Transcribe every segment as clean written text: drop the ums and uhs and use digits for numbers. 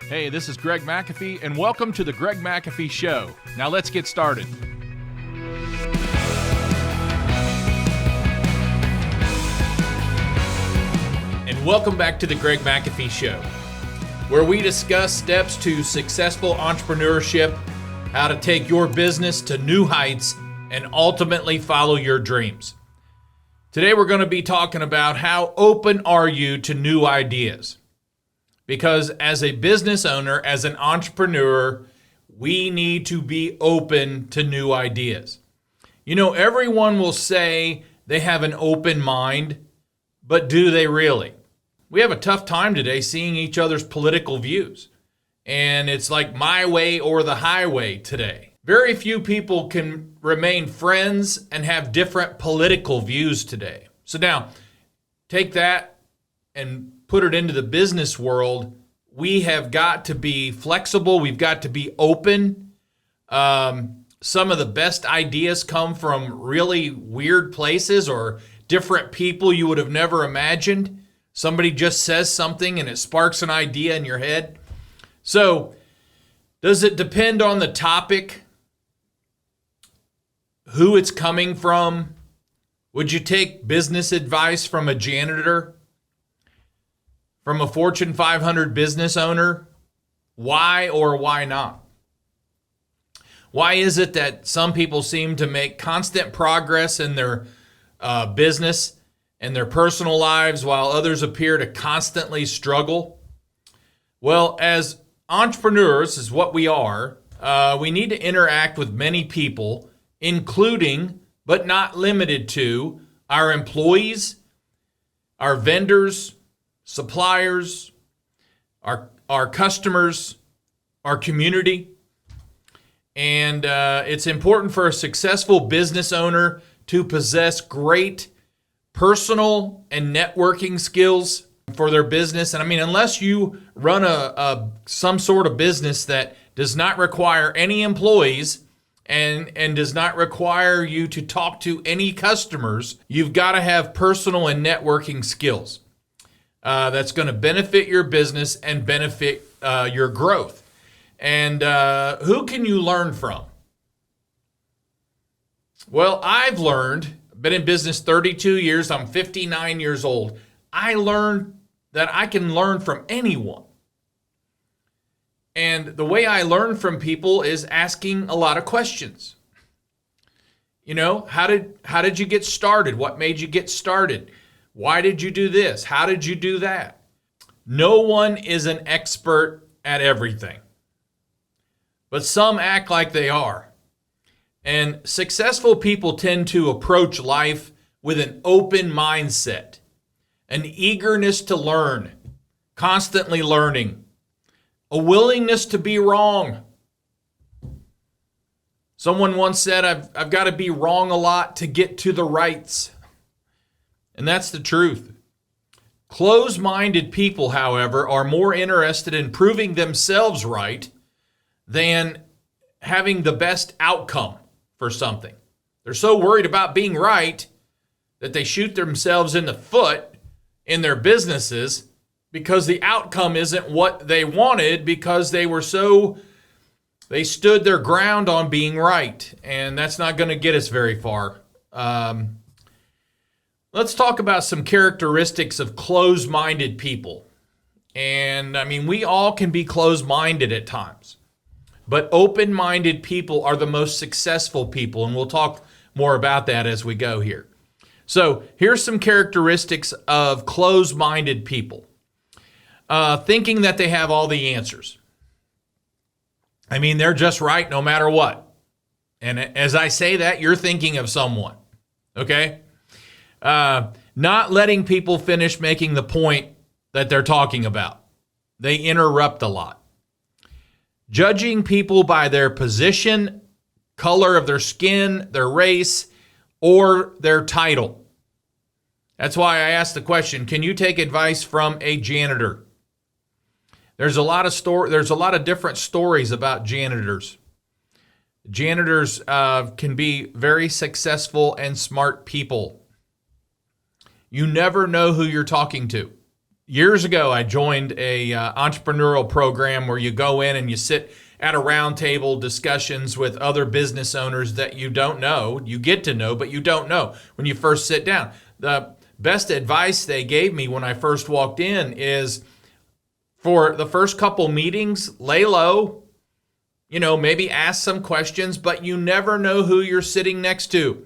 Hey, this is Greg McAfee, and welcome to the Greg McAfee Show. Now let's get started. And welcome back to the Greg McAfee Show, where we discuss steps to successful entrepreneurship, how to take your business to new heights, and ultimately follow your dreams. Today we're going to be talking about how open are you to new ideas. Because as a business owner, as an entrepreneur, we need to be open to new ideas. You know, everyone will say they have an open mind, but do they really? We have a tough time today seeing each other's political views. And it's like my way or the highway today. Very few people can remain friends and have different political views today. So now, take that and put it into the business world. We have got to be flexible. We've got to be open. Some of the best ideas come from really weird places or different people you would have never imagined. Somebody just says something and it sparks an idea in your head. So, does it depend on the topic? Who it's coming from? Would you take business advice from a janitor? From a Fortune 500 business owner? Why or why not? Why is it that some people seem to make constant progress in their business and their personal lives while others appear to constantly struggle? Well, as entrepreneurs, is what we are, we need to interact with many people, including, but not limited to, our employees, our vendors, suppliers, our customers, our community. And it's important for a successful business owner to possess great personal and networking skills for their business. And I mean, unless you run some sort of business that does not require any employees and does not require you to talk to any customers, you've got to have personal and networking skills. That's going to benefit your business and benefit your growth. And who can you learn from? Well, I've been in business 32 years. I'm 59 years old. I learned that I can learn from anyone. And the way I learn from people is asking a lot of questions. You know, how did you get started? What made you get started? Why did you do this? How did you do that? No one is an expert at everything, but some act like they are. And successful people tend to approach life with an open mindset, an eagerness to learn, constantly learning, a willingness to be wrong. Someone once said, I've got to be wrong a lot to get to the rights. And that's the truth. Closed-minded people, however, are more interested in proving themselves right than having the best outcome for something. They're so worried about being right that they shoot themselves in the foot in their businesses because the outcome isn't what they wanted, because they stood their ground on being right. And that's not going to get us very far. Let's talk about some characteristics of closed-minded people. And I mean, we all can be closed-minded at times, but open-minded people are the most successful people. And we'll talk more about that as we go here. So here's some characteristics of closed-minded people. Thinking that they have all the answers. I mean, they're just right no matter what. And as I say that, you're thinking of someone, okay? Not letting people finish making the point that they're talking about. They interrupt a lot. Judging people by their position, color of their skin, their race, or their title. That's why I asked the question, can you take advice from a janitor? There's a lot of different stories about janitors. Janitors can be very successful and smart people. You never know who you're talking to. years ago, I joined a entrepreneurial program where you go in and you sit at a round table discussions with other business owners that you don't know. You get to know, but you don't know when you first sit down. The best advice they gave me when I first walked in is for the first couple meetings, lay low, maybe ask some questions, but you never know who you're sitting next to.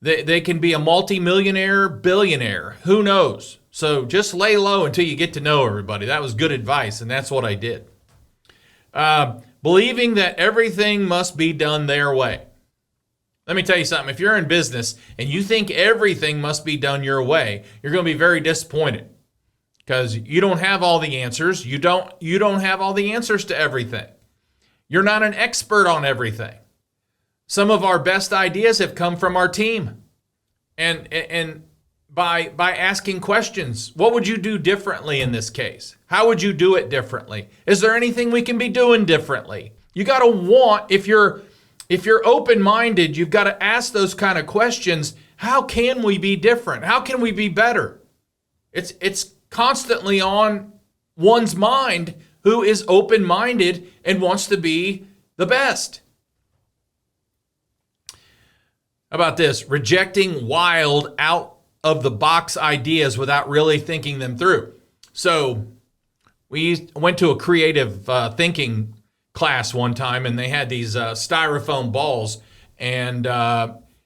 They can be a multimillionaire, billionaire, who knows? So just lay low until you get to know everybody. That was good advice, and that's what I did. Believing that everything must be done their way. Let me tell you something. If you're in business and you think everything must be done your way, you're going to be very disappointed because you don't have all the answers. You don't have all the answers to everything. You're not an expert on everything. Some of our best ideas have come from our team. And by asking questions, what would you do differently in this case? How would you do it differently? Is there anything we can be doing differently? You got to want, if you're open-minded, you've got to ask those kind of questions. How can we be different? How can we be better? It's constantly on one's mind who is open-minded and wants to be the best. How about this? Rejecting wild, out-of-the-box ideas without really thinking them through. So we went to a creative thinking class one time, and they had these styrofoam balls. And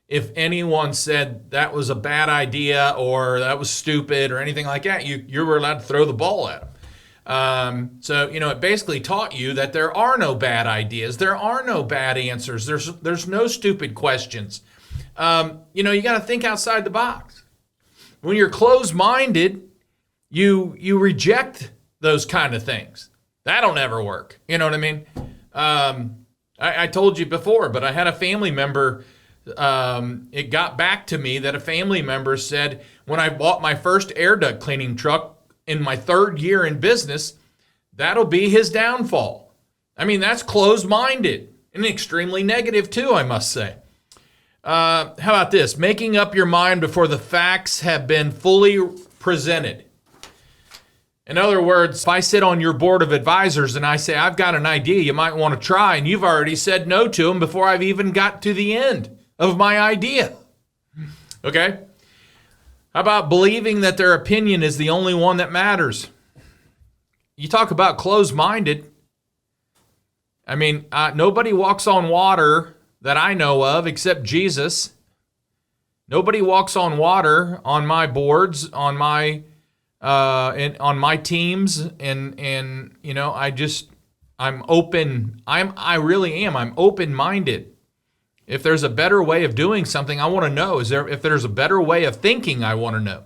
if anyone said that was a bad idea or that was stupid or anything like that, you were allowed to throw the ball at them. So it basically taught you that there are no bad ideas. There are no bad answers. There's no stupid questions. You got to think outside the box. When you're closed-minded, you reject those kind of things. That'll never work. You know what I mean? I told you before, but I had a family member. It got back to me that a family member said, when I bought my first air duct cleaning truck in my 3rd year in business, that'll be his downfall. I mean, that's closed-minded and extremely negative too, I must say. How about this? Making up your mind before the facts have been fully presented. In other words, if I sit on your board of advisors and I say, I've got an idea you might want to try, and you've already said no to them before I've even got to the end of my idea. Okay? How about believing that their opinion is the only one that matters? You talk about closed-minded. I mean, nobody walks on water that I know of except Jesus. Nobody walks on water on my boards, on my teams, and I'm open. I really am. I'm open-minded. If there's a better way of doing something, I want to know. If there's a better way of thinking, I want to know.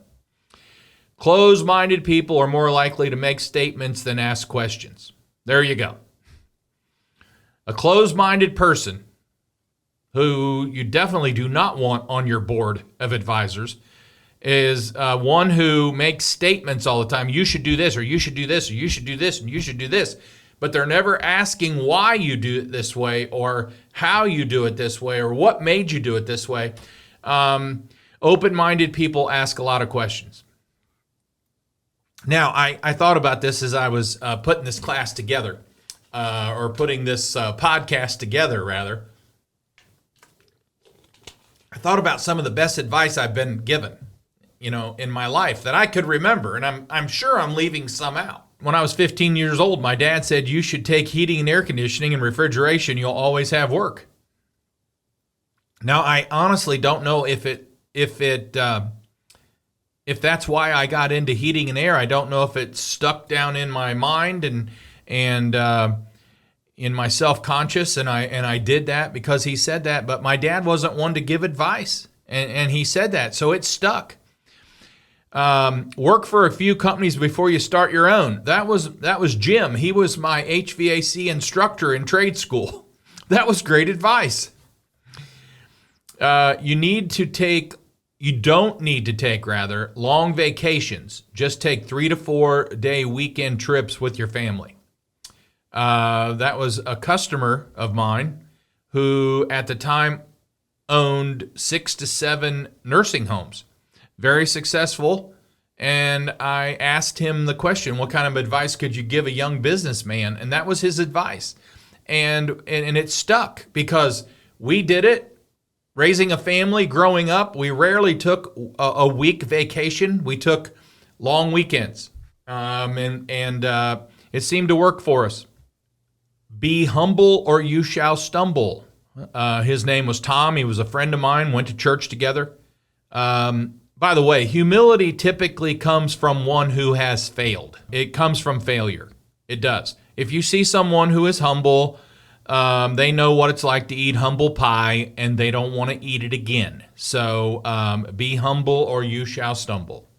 Closed-minded people are more likely to make statements than ask questions. There you go. A closed-minded person who you definitely do not want on your board of advisors is one who makes statements all the time. You should do this, or you should do this, or you should do this, and you should do this. But they're never asking why you do it this way, or how you do it this way, or what made you do it this way. Open-minded people ask a lot of questions. Now, I thought about this as I was putting this class together, or putting this podcast together, rather. I thought about some of the best advice I've been given, in my life that I could remember, and I'm sure I'm leaving some out. When I was 15 years old, my dad said, you should take heating and air conditioning and refrigeration. You'll always have work. Now, I honestly don't know if that's why I got into heating and air. I don't know if it stuck down in my mind and in my self-conscious, and I did that because he said that. But my dad wasn't one to give advice, and he said that, so it stuck. Work for a few companies before you start your own. That was Jim. He was my HVAC instructor in trade school. That was great advice. You don't need to take long vacations. Just take 3 to 4 day weekend trips with your family. That was a customer of mine who at the time owned 6 to 7 nursing homes. Very successful And I asked him the question, what kind of advice could you give a young businessman? And that was his advice. And it stuck because we did it. Raising a family, growing up, we rarely took a week vacation. We took long weekends. And it seemed to work for us. Be humble or you shall stumble. His name was Tom. He was a friend of mine, went to church together. By the way, humility typically comes from one who has failed. It comes from failure. It does. If you see someone who is humble, they know what it's like to eat humble pie, and they don't want to eat it again. So be humble or you shall stumble.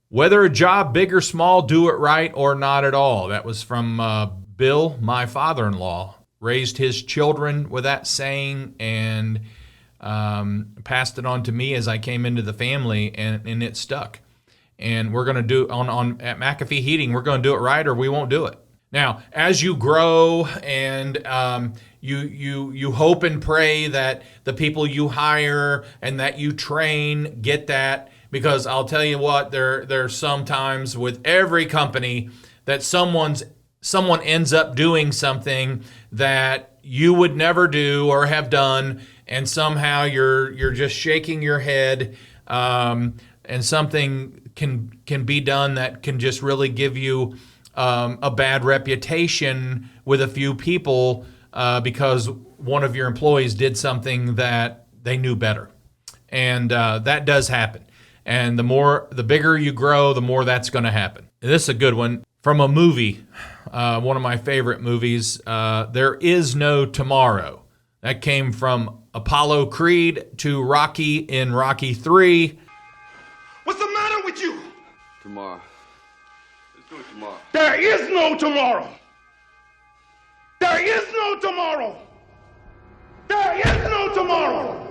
Whether a job big or small, do it right or not at all. That was from Bill, my father-in-law. Raised his children with that saying, and passed it on to me as I came into the family, and it stuck. And we're going to do at McAfee Heating, we're going to do it right or we won't do it. Now, as you grow and you hope and pray that the people you hire and that you train get that, because I'll tell you what, there's sometimes with every company that someone ends up doing something that you would never do or have done, and somehow you're just shaking your head, and something can be done that can just really give you a bad reputation with a few people because one of your employees did something that they knew better, and that does happen. And the bigger you grow, the more that's going to happen. And this is a good one from a movie, one of my favorite movies. There Is No Tomorrow. That came from Apollo Creed to Rocky in Rocky 3. What's the matter with you? Tomorrow. Let's do it tomorrow. There is no tomorrow. There is no tomorrow. There is no tomorrow.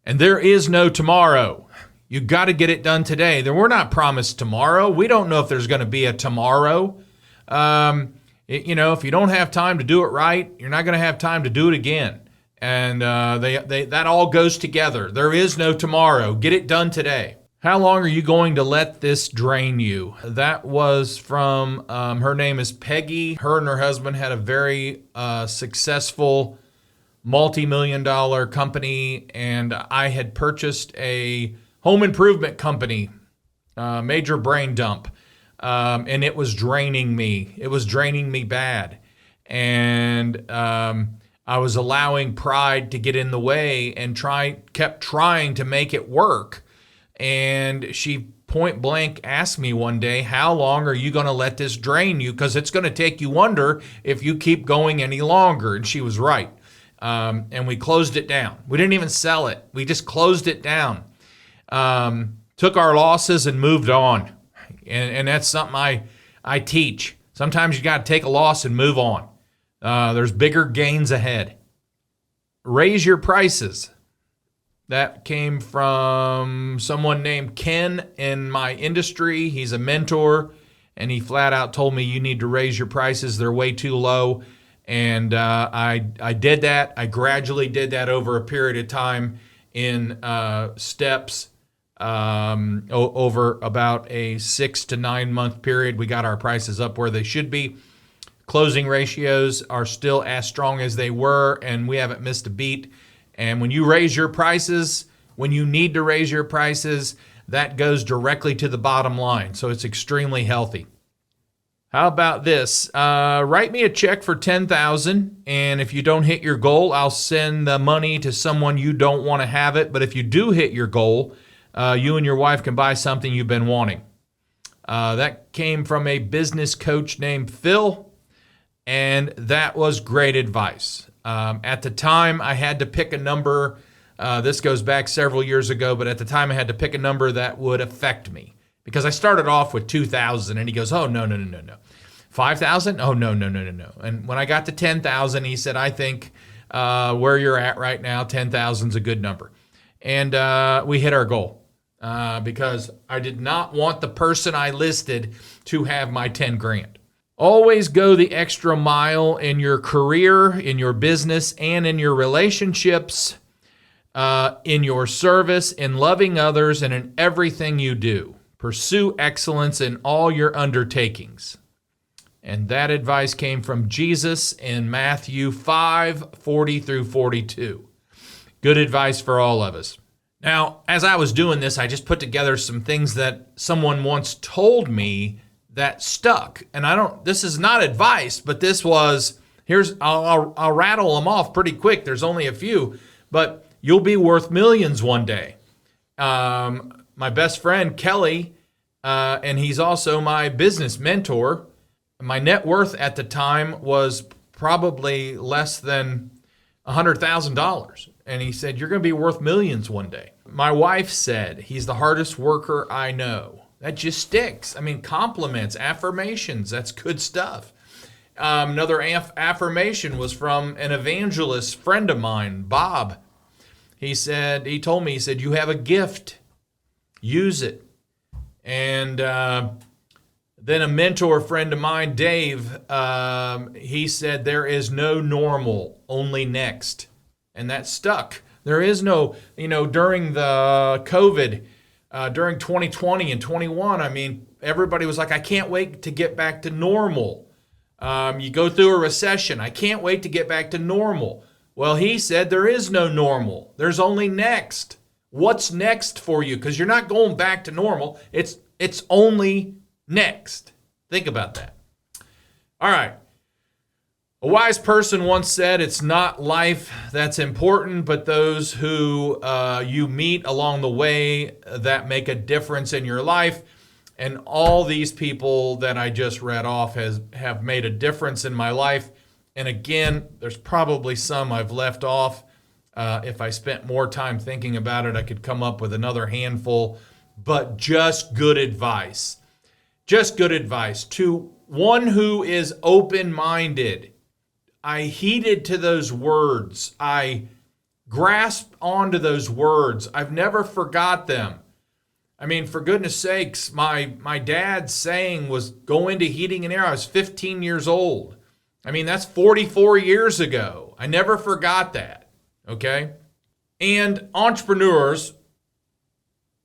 And there is no tomorrow. You got to get it done today. We're not promised tomorrow. We don't know if there's going to be a tomorrow. If you don't have time to do it right, you're not going to have time to do it again. And that all goes together. There is no tomorrow. Get it done today. How long are you going to let this drain you? That was from, her name is Peggy. Her and her husband had a very successful multi-million-dollar company, and I had purchased a home improvement company, major brain dump. And it was draining me. It was draining me bad. And I was allowing pride to get in the way and kept trying to make it work. And she point blank asked me one day, how long are you going to let this drain you? Because it's going to take you under if you keep going any longer. And she was right. And we closed it down. We didn't even sell it. We just closed it down. Took our losses and moved on. And that's something I teach. Sometimes you got to take a loss and move on. There's bigger gains ahead. Raise your prices. That came from someone named Ken in my industry. He's a mentor, and he flat out told me you need to raise your prices. They're way too low. And I did that. I gradually did that over a period of time in steps. Over about a 6 to 9 month period, we got our prices up where they should be. Closing ratios are still as strong as they were, and we haven't missed a beat. And when you raise your prices, when you need to raise your prices, that goes directly to the bottom line. So it's extremely healthy. How about this? Write me a check for $10,000, and if you don't hit your goal, I'll send the money to someone you don't want to have it. But if you do hit your goal, you and your wife can buy something you've been wanting. That came from a business coach named Phil, and that was great advice. At the time, I had to pick a number. This goes back several years ago, but at the time, I had to pick a number that would affect me. Because I started off with 2,000, and he goes, oh, no. 5,000? Oh, no. And when I got to 10,000, he said, I think where you're at right now, 10,000 is a good number. And we hit our goal. Because I did not want the person I listed to have my 10 grand. Always go the extra mile in your career, in your business, and in your relationships. in your service, in loving others, and in everything you do. Pursue excellence in all your undertakings. And that advice came from Jesus in Matthew 5:40 through 42. Good advice for all of us. Now, as I was doing this, I just put together some things that someone once told me that stuck. And this is not advice, but this was, I'll rattle them off pretty quick. There's only a few, but you'll be worth millions one day. My best friend, Kelly, and he's also my business mentor. My net worth at the time was probably less than $100,000. And he said, you're going to be worth millions one day. My wife said, he's the hardest worker I know. That just sticks. I mean, compliments, affirmations, that's good stuff. Another affirmation was from an evangelist friend of mine, Bob. He told me, you have a gift, use it. And then a mentor friend of mine, Dave, he said, there is no normal, only next. And that stuck. There is no, during the COVID, during 2020 and 21, I mean, everybody was like, I can't wait to get back to normal. You go through a recession. I can't wait to get back to normal. Well, he said there is no normal. There's only next. What's next for you? Because you're not going back to normal. It's only next. Think about that. All right. A wise person once said, it's not life that's important, but those who you meet along the way that make a difference in your life. And all these people that I just read off have made a difference in my life. And again, there's probably some I've left off. If I spent more time thinking about it, I could come up with another handful. But just good advice. Just good advice to one who is open-minded. I heeded to those words. I grasped onto those words. I've never forgot them. I mean, for goodness sakes, my dad's saying was go into heating and air. I was 15 years old. I mean, that's 44 years ago. I never forgot that, okay? And entrepreneurs,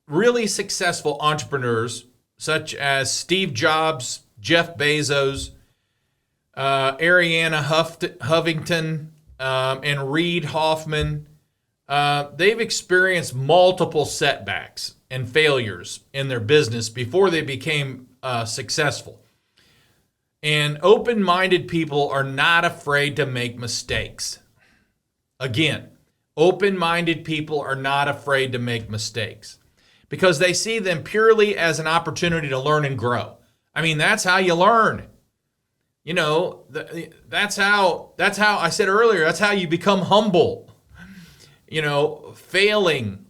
really successful entrepreneurs, such as Steve Jobs, Jeff Bezos, Arianna Huffington, and Reid Hoffman, they've experienced multiple setbacks and failures in their business before they became successful. And open-minded people are not afraid to make mistakes. Again, open-minded people are not afraid to make mistakes because they see them purely as an opportunity to learn and grow. I mean, that's how you learn. You know, that's how I said earlier, that's how you become humble. You know, failing,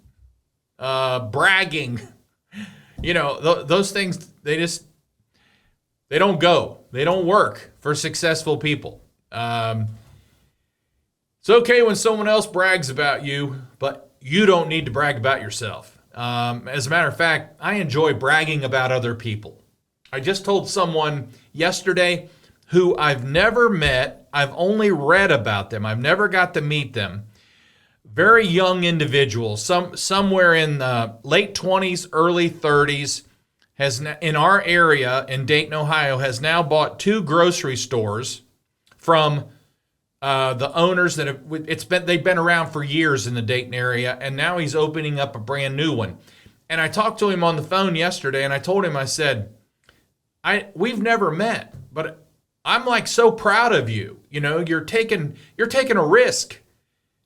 bragging, you know, those things, they don't go. They don't work for successful people. It's okay when someone else brags about you, but you don't need to brag about yourself. As a matter of fact, I enjoy bragging about other people. I just told someone yesterday who I've never met. I've only read about them. I've never got to meet them. Very young individual, somewhere in the late 20s, early 30s, in our area in Dayton, Ohio, has now bought 2 grocery stores from the owners they've been around for years in the Dayton area, and now he's opening up a brand new one. And I talked to him on the phone yesterday, and I told him, I said, we've never met, but I'm like so proud of you. You know, you're taking a risk.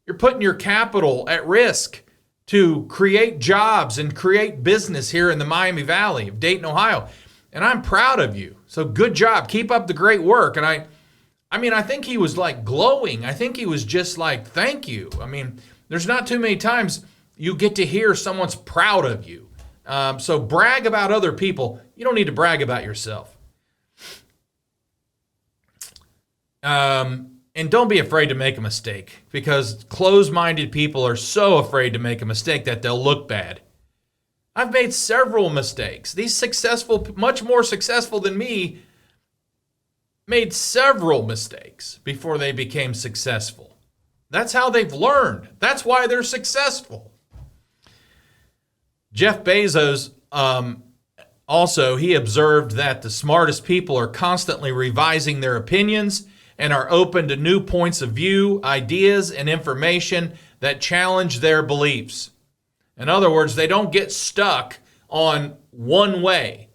You're putting your capital at risk to create jobs and create business here in the Miami Valley of Dayton, Ohio. And I'm proud of you. So good job. Keep up the great work. And I think he was like glowing. I think he was just like, thank you. I mean, there's not too many times you get to hear someone's proud of you. So brag about other people. You don't need to brag about yourself. And don't be afraid to make a mistake, because closed-minded people are so afraid to make a mistake that they'll look bad. I've made several mistakes. These successful, much more successful than me, made several mistakes before they became successful. That's how they've learned. That's why they're successful. Jeff Bezos also, he observed that the smartest people are constantly revising their opinions and are open to new points of view, ideas, and information that challenge their beliefs. In other words, they don't get stuck on one way.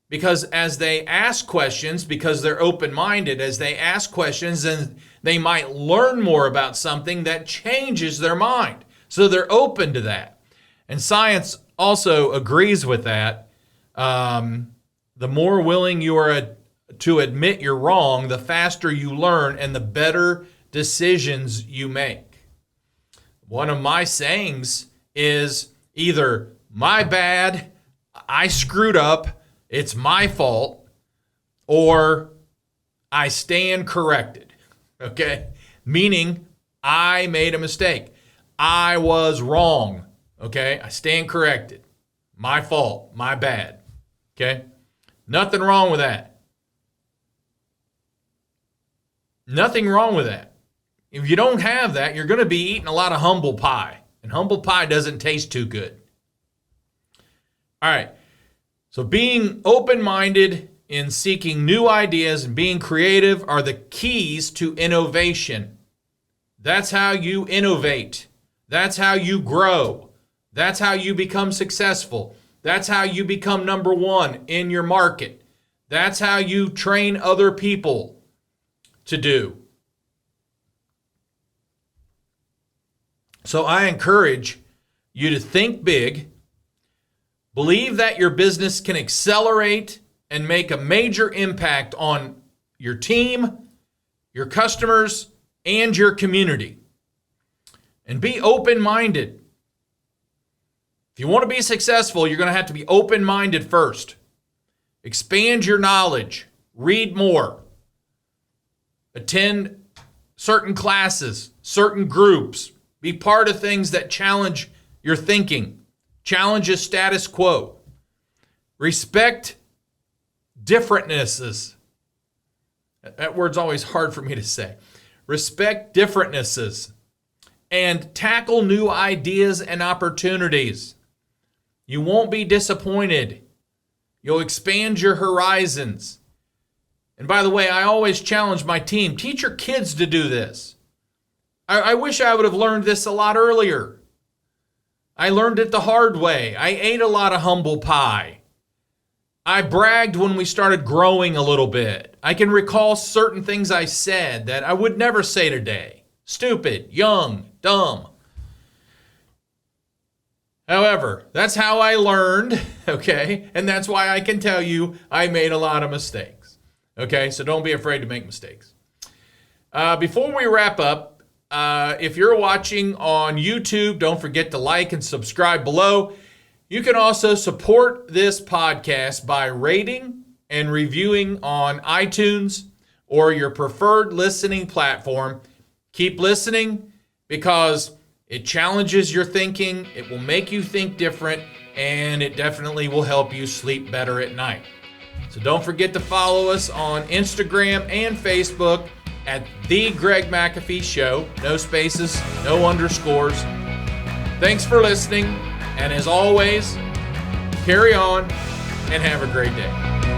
Because as they ask questions, because they're open-minded, as they ask questions, then they might learn more about something that changes their mind. So they're open to that. And science also agrees with that. The more willing you are to admit you're wrong, the faster you learn and the better decisions you make. One of my sayings is either my bad, I screwed up, it's my fault, or I stand corrected. Okay? Meaning I made a mistake. I was wrong. Okay? I stand corrected. My fault. My bad. Okay? Nothing wrong with that. Nothing wrong with that. If you don't have that, you're going to be eating a lot of humble pie. And humble pie doesn't taste too good. All right. So being open-minded in seeking new ideas and being creative are the keys to innovation. That's how you innovate. That's how you grow. That's how you become successful. That's how you become number one in your market. That's how you train other people to do. So I encourage you to think big, believe that your business can accelerate and make a major impact on your team, your customers, and your community. And be open-minded. If you want to be successful, you're going to have to be open-minded first. Expand your knowledge. Read more. Attend certain classes, certain groups. Be part of things that challenge your thinking. Challenge the status quo. Respect differentnesses. That word's always hard for me to say. Respect differentnesses. And tackle new ideas and opportunities. You won't be disappointed. You'll expand your horizons. And by the way, I always challenge my team, teach your kids to do this. I wish I would have learned this a lot earlier. I learned it the hard way. I ate a lot of humble pie. I bragged when we started growing a little bit. I can recall certain things I said that I would never say today. Stupid, young, dumb. However, that's how I learned, okay? And that's why I can tell you I made a lot of mistakes, okay? So don't be afraid to make mistakes. Before we wrap up, if you're watching on YouTube, don't forget to like and subscribe below. You can also support this podcast by rating and reviewing on iTunes or your preferred listening platform. Keep listening because it challenges your thinking, it will make you think different, and it definitely will help you sleep better at night. So don't forget to follow us on Instagram and Facebook at The Greg McAfee Show. No spaces, no underscores. Thanks for listening, and as always, carry on and have a great day.